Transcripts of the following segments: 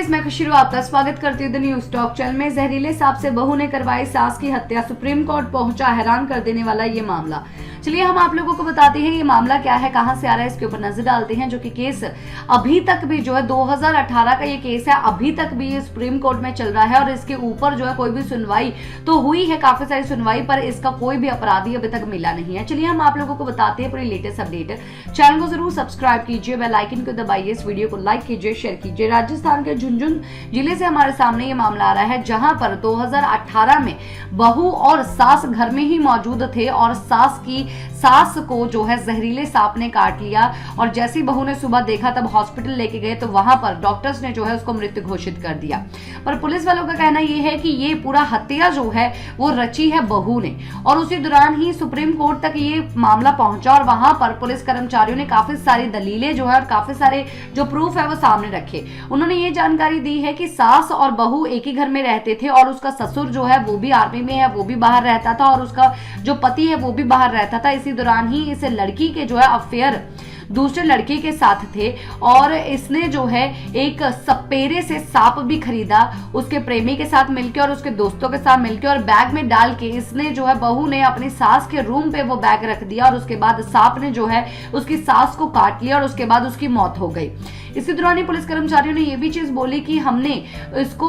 Viewers, मैं खुशरू आपका स्वागत करती हूँ द न्यूज टॉक चैनल में। जहरीले सांप से बहू ने करवाई सास की हत्या, सुप्रीम कोर्ट पहुंचा हैरान कर देने वाला ये मामला। चलिए हम आप लोगों को बताते हैं ये मामला क्या है, कहां से आ रहा है, इसके ऊपर नजर डालते हैं। जो कि केस अभी तक भी जो है 2018 का ये केस है, अभी तक भी ये सुप्रीम कोर्ट में चल रहा है और इसके ऊपर जो है कोई भी सुनवाई तो हुई है, काफी सारी सुनवाई, पर इसका कोई भी अपराधी अभी तक मिला नहीं है। चलिए हम आप लोगों को बताते हैं पूरी लेटेस्ट अपडेट। चैनल को जरूर सब्सक्राइब कीजिए, बेल आइकन को दबाइए, इस वीडियो को लाइक कीजिए, शेयर कीजिए। राजस्थान के झुंझुनू जिले से हमारे सामने ये मामला आ रहा है, जहां पर 2018 में बहू और सास घर में ही मौजूद थे और सास को जो है जहरीले सांप ने काट लिया और जैसी बहू ने सुबह देखा तब हॉस्पिटल लेके गए तो वहां पर डॉक्टर्स ने जो है उसको मृत घोषित कर दिया। पर पुलिस वालों का कहना यह है कि ये पूरा हत्या जो है वो रची है बहू ने और उसी दौरान ही सुप्रीम कोर्ट तक ये मामला पहुंचा और वहां पर पुलिस कर्मचारियों ने काफी सारी दलीलें जो है और काफी सारे जो प्रूफ है वो सामने रखे। उन्होंने ये जानकारी दी है कि सास और बहू एक ही घर में रहते थे और उसका ससुर जो है वो भी आर्मी में है, वो भी बाहर रहता था और उसका जो पति है वो भी बाहर रहता था। इसी दौरान ही इस लड़की के जो है अफेयर दूसरे लड़के के साथ थे और इसने जो है एक सपेरे से सांप भी खरीदा उसके प्रेमी के साथ मिलकर और उसके दोस्तों के साथ मिलकर और बैग में डाल के इसने जो है बहू ने अपनी सास के रूम पे वो बैग रख दिया और उसके बाद सांप ने जो है उसकी सास को काट लिया और उसके बाद उसकी मौत हो गई। इसी दौरान ही पुलिस कर्मचारियों ने ये भी चीज बोली कि हमने इसको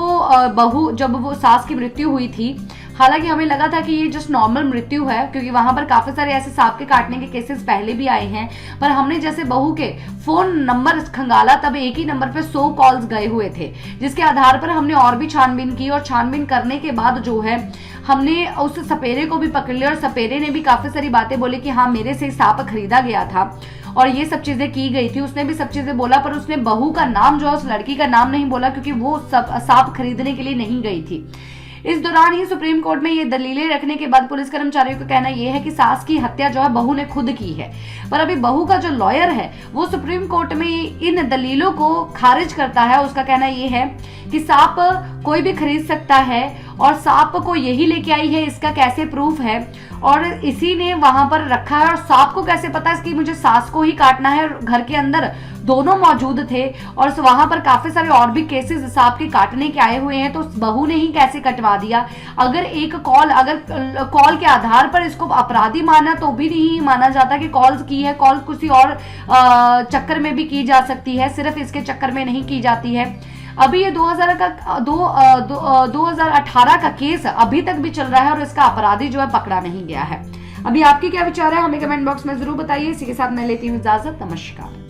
बहू जब वो सास की मृत्यु हुई थी, हालांकि हमें लगा था कि ये जस्ट नॉर्मल मृत्यु है क्योंकि वहां पर काफी सारे ऐसे सांप के काटने के केसेस पहले भी आए हैं, पर हमने जैसे बहू के फोन नंबर खंगाला तब एक ही नंबर पे 100 कॉल्स गए हुए थे, जिसके आधार पर हमने और भी छानबीन की और छानबीन करने के बाद जो है हमने उस सपेरे को भी पकड़ लिया और सपेरे ने भी काफी सारी बातें बोली कि हाँ मेरे से सांप खरीदा गया था और ये सब चीजें की गई थी। उसने भी सब चीजें बोला पर उसने बहू का नाम जो है उस लड़की का नाम नहीं बोला क्योंकि वो सब सांप खरीदने के लिए नहीं गई थी। इस दौरान ही सुप्रीम कोर्ट में ये दलीलें रखने के बाद पुलिस कर्मचारियों का कहना यह है कि सास की हत्या जो है बहू ने खुद की है, पर अभी बहू का जो लॉयर है वो सुप्रीम कोर्ट में इन दलीलों को खारिज करता है। उसका कहना यह है कि सांप कोई भी खरीद सकता है और सांप को यही लेके आई है, इसका कैसे प्रूफ है और इसी ने वहां पर रखा है और सांप को कैसे पता है कि मुझे सास को ही काटना है। घर के अंदर दोनों मौजूद थे और वहां पर काफी सारे और भी केसेस सांप के काटने के आए हुए हैं, तो बहू ने ही कैसे कटवा दिया। अगर कॉल के आधार पर इसको अपराधी माना तो भी नहीं माना जाता कि कॉल की है, कॉल किसी और चक्कर में भी की जा सकती है, सिर्फ इसके चक्कर में नहीं की जाती है। अभी ये 2018 का केस अभी तक भी चल रहा है और इसका अपराधी जो है पकड़ा नहीं गया है। अभी आपके क्या विचार है हमें कमेंट बॉक्स में जरूर बताइए। इसी के साथ मैं लेती हूँ इजाजत, नमस्कार।